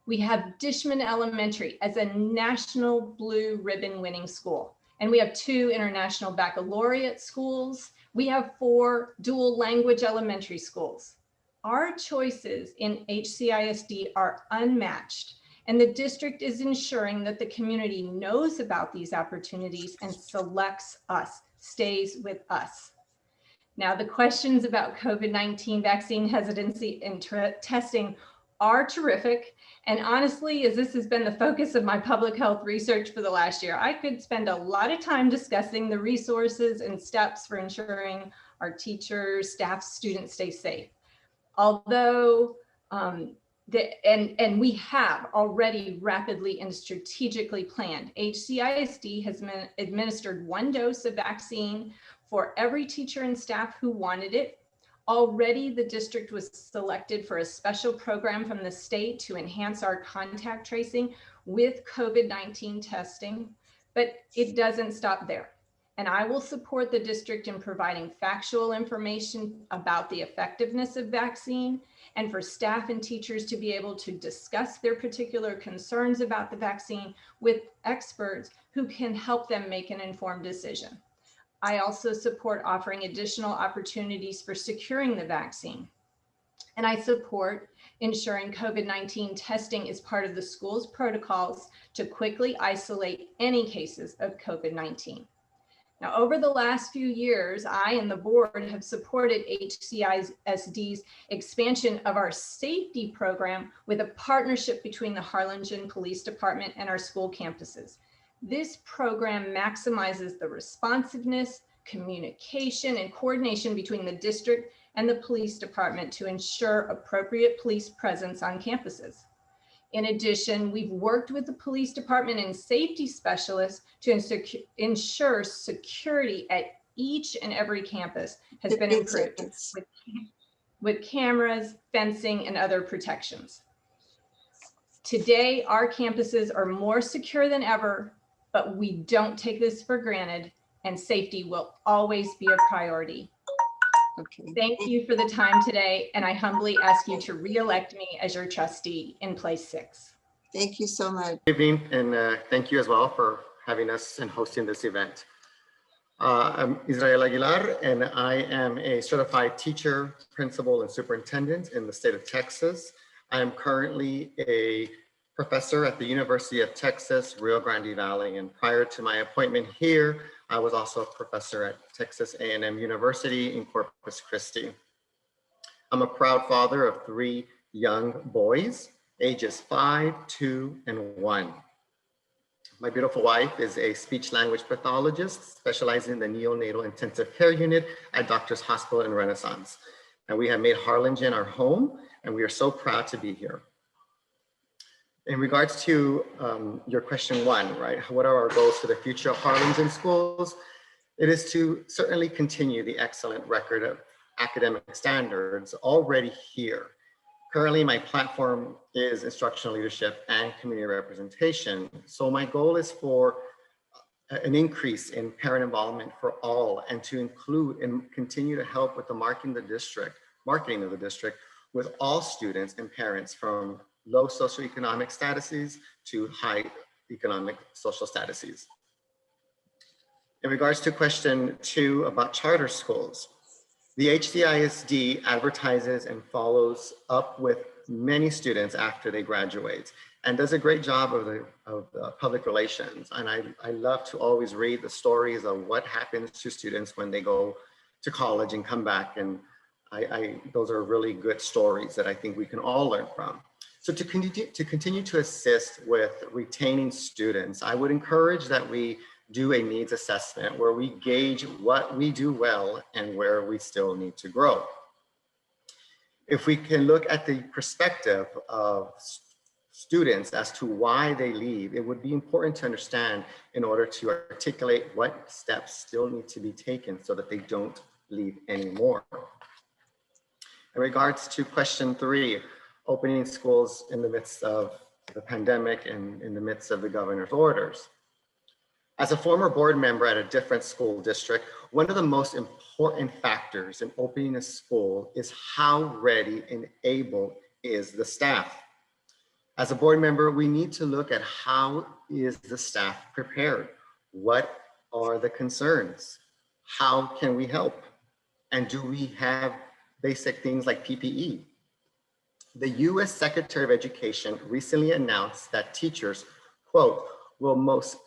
We have Dishman Elementary as a national blue ribbon winning school. And we have 2 international baccalaureate schools. We have 4 dual language elementary schools. Our choices in HCISD are unmatched. And the district is ensuring that the community knows about these opportunities and selects us, stays with us. Now, the questions about COVID-19 vaccine hesitancy and testing are terrific. And honestly, as this has been the focus of my public health research for the last year, I could spend a lot of time discussing the resources and steps for ensuring our teachers, staff, students stay safe. Although, and we have already rapidly and strategically planned. HCISD has administered 1 dose of vaccine for every teacher and staff who wanted it. Already the district was selected for a special program from the state to enhance our contact tracing with COVID-19 testing, but it doesn't stop there. and I will support the district in providing factual information about the effectiveness of vaccine and for staff and teachers to be able to discuss their particular concerns about the vaccine with experts who can help them make an informed decision. I also support offering additional opportunities for securing the vaccine. And I support ensuring COVID-19 testing is part of the school's protocols to quickly isolate any cases of COVID-19. Now, over the last few years, I and the board have supported HCISD's expansion of our safety program with a partnership between the Harlingen Police Department and our school campuses. This program maximizes the responsiveness, communication, and coordination between the district and the police department to ensure appropriate police presence on campuses. In addition, we've worked with the police department and safety specialists to ensure security at each and every campus has been improved with cameras, fencing, and other protections. Today, our campuses are more secure than ever, but we don't take this for granted, and safety will always be a priority. Okay. Thank you for the time today, and I humbly ask you to re-elect me as your trustee in place 6. Thank you so much. Good evening, and thank you as well for having us and hosting this event. I'm Israel Aguilar, and I am a certified teacher, principal, and superintendent in the state of Texas. I am currently a professor at the University of Texas, Rio Grande Valley, and prior to my appointment here, I was also a professor at Texas A&M University in Corpus Christi. I'm a proud father of 3 young boys, ages 5, 2, and 1. My beautiful wife is a speech language pathologist specializing in the neonatal intensive care unit at Doctors Hospital in Renaissance. And we have made Harlingen our home, and we are so proud to be here. In regards to your question 1, right? What are our goals for the future of Harlingen schools? It is to certainly continue the excellent record of academic standards already here. Currently, my platform is instructional leadership and community representation. So my goal is for an increase in parent involvement for all, and to include and continue to help with the marketing of the district with all students and parents from low socioeconomic statuses to high economic social statuses. In regards to question 2 about charter schools, the HCISD advertises and follows up with many students after they graduate and does a great job of the public relations. And I love to always read the stories of what happens to students when they go to college and come back. And those are really good stories that I think we can all learn from. So to continue to assist with retaining students, I would encourage that we do a needs assessment where we gauge what we do well and where we still need to grow. If we can look at the perspective of students as to why they leave, it would be important to understand in order to articulate what steps still need to be taken so that they don't leave anymore. In regards to question 3, opening schools in the midst of the pandemic and in the midst of the governor's orders. As a former board member at a different school district, one of the most important factors in opening a school is how ready and able is the staff. As a board member, we need to look at how is the staff prepared? What are the concerns? How can we help? And do we have basic things like PPE? The US Secretary of Education recently announced that teachers, quote, will most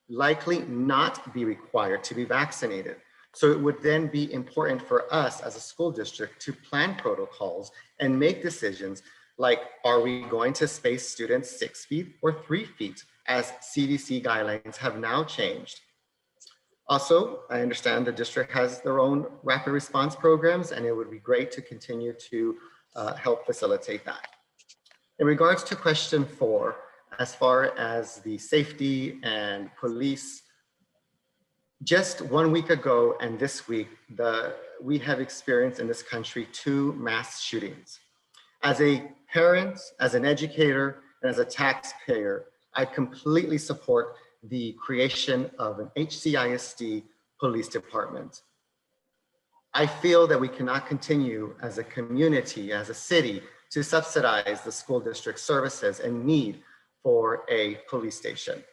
likely not be required to be vaccinated. So it would then be important for us as a school district to plan protocols and make decisions like, are we going to space students 6 feet or 3 feet as CDC guidelines have now changed? Also, I understand the district has their own rapid response programs, and it would be great to continue to help facilitate that. In regards to question 4, as far as the safety and police, just 1 week ago and this week, we have experienced in this country 2 mass shootings. As a parent, as an educator, and as a taxpayer, I completely support the creation of an HCISD police department. I feel that we cannot continue as a community, as a city, to subsidize the school district services and need for a police station.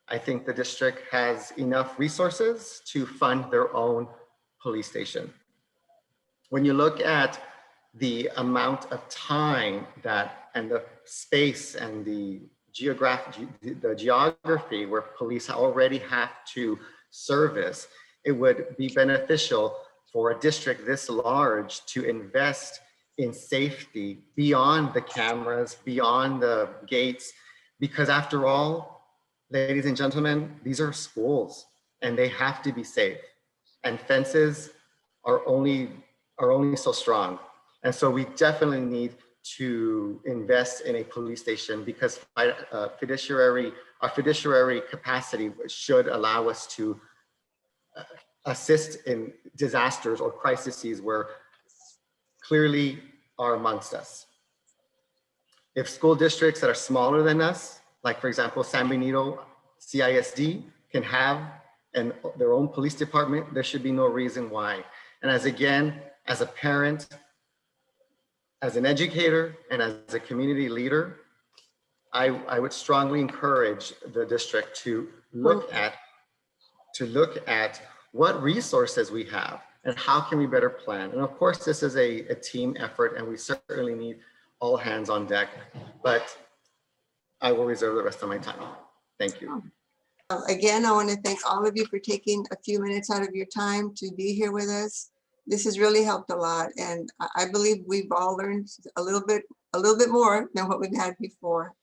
I think the district has enough resources to fund their own police station. When you look at the amount of time that and the space and the geography where police already have to service, it would be beneficial for a district this large to invest in safety beyond the cameras, beyond the gates, because after all, ladies and gentlemen, these are schools and they have to be safe, and fences are only so strong. And so we definitely need to invest in a police station, because our fiduciary capacity should allow us to assist in disasters or crises where clearly are amongst us. If school districts that are smaller than us, like for example, San Benito CISD, can have their own police department, there should be no reason why. And as a parent, as an educator, and as a community leader, I would strongly encourage the district to look at what resources we have and how can we better plan. And of course, this is a team effort, and we certainly need all hands on deck, but I will reserve the rest of my time. Thank you. Again, I want to thank all of you for taking a few minutes out of your time to be here with us. This has really helped a lot, and I believe we've all learned a little bit more than what we've had before.